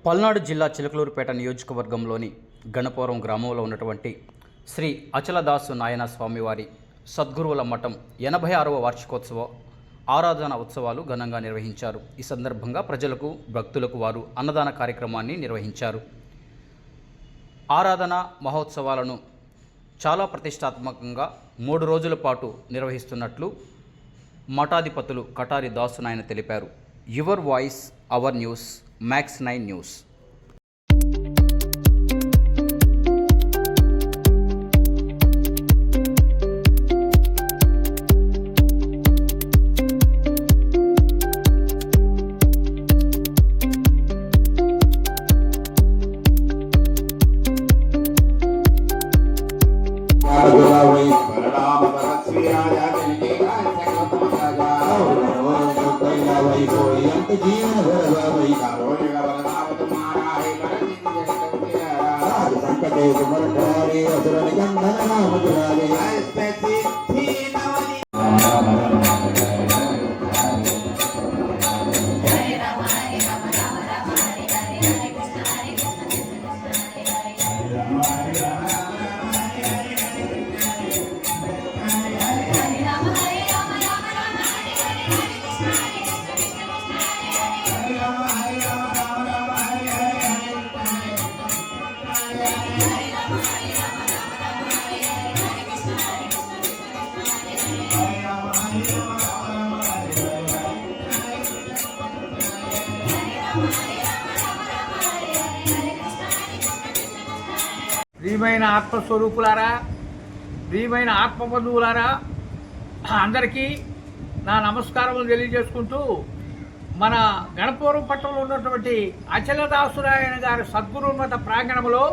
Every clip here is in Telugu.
పల్నాడు జిల్లా చిలకలూరుపేట నియోజకవర్గంలోని గణపురం గ్రామంలో ఉన్నటువంటి శ్రీ అచలదాసు నాయన స్వామివారి సద్గురువుల మఠం 86వ వార్షికోత్సవ ఆరాధన ఉత్సవాలు ఘనంగా నిర్వహించారు. ఈ సందర్భంగా ప్రజలకు భక్తులకు వారు అన్నదాన కార్యక్రమాన్ని నిర్వహించారు. ఆరాధన మహోత్సవాలను చాలా ప్రతిష్టాత్మకంగా 3 రోజుల పాటు నిర్వహిస్తున్నట్లు మఠాధిపతులు కటారి దాసు నాయన తెలిపారు. Your voice hour news, max 9 news. ప్రియమైన ఆత్మస్వరూపులారా, ప్రియమైన ఆత్మబంధువులారా, అందరికీ నా నమస్కారములు తెలియజేసుకుంటూ మన గణపురం పట్టణంలో ఉన్నటువంటి అచలదాసురాయణ గారి సద్గురుమత ప్రాంగణంలో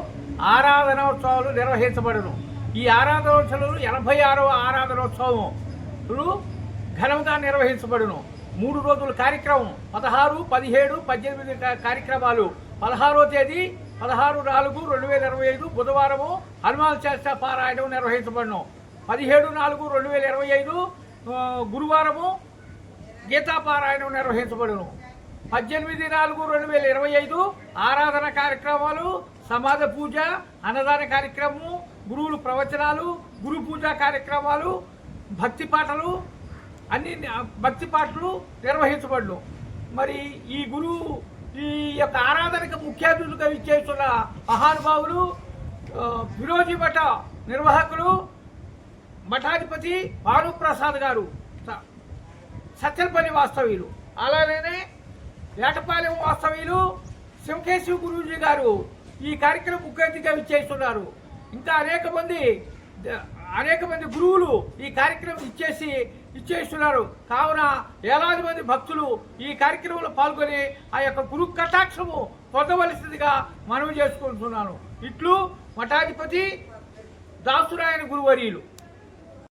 ఆరాధనోత్సవాలు నిర్వహించబడును. ఈ ఆరాధనోత్సవాలు 86వ ఆరాధనోత్సవం ఘనంగా నిర్వహించబడును. 3 రోజుల కార్యక్రమం 16, 17, 18 కార్యక్రమాలు. 16వ తేదీ 16/4/2025 బుధవారము హనుమాన్ చాలీసా పారాయణం నిర్వహించబడును. 17/4/2025 గురువారము గీతా పారాయణం నిర్వహించబడును. 18/4/2025 ఆరాధన కార్యక్రమాలు, సమాధ పూజ, అన్నదాన కార్యక్రమము, గురువులు ప్రవచనాలు, గురు పూజా కార్యక్రమాలు, భక్తి పాటలు, అన్ని భక్తి పాటలు నిర్వహించబడును. మరి ఈ యొక్క ఆరాధనకు ముఖ్య అతిథులుగా ఇచ్చేస్తున్న మహానుభావులు విరోజీ మఠ నిర్వాహకులు మఠాధిపతి భానుప్రసాద్ గారు, సత్యపల్లి వాస్తవ్యులు, అలానే వేటపాలెం వాస్తవ్యులు శివకేశవ గురూజీ గారు ఈ కార్యక్రమం ముఖ్య అతిథిగా ఇచ్చేస్తున్నారు. ఇంకా అనేక మంది గురువులు ఈ కార్యక్రమం ఇచ్చేస్తున్నారు. కావున వేలాది మంది భక్తులు ఈ కార్యక్రమంలో పాల్గొని ఆ యొక్క గురు కటాక్షము పొందవలసిందిగా మనవి చేసుకుంటున్నాను. ఇట్లు మఠాధిపతి దాసురాయణ గురువర్యులు.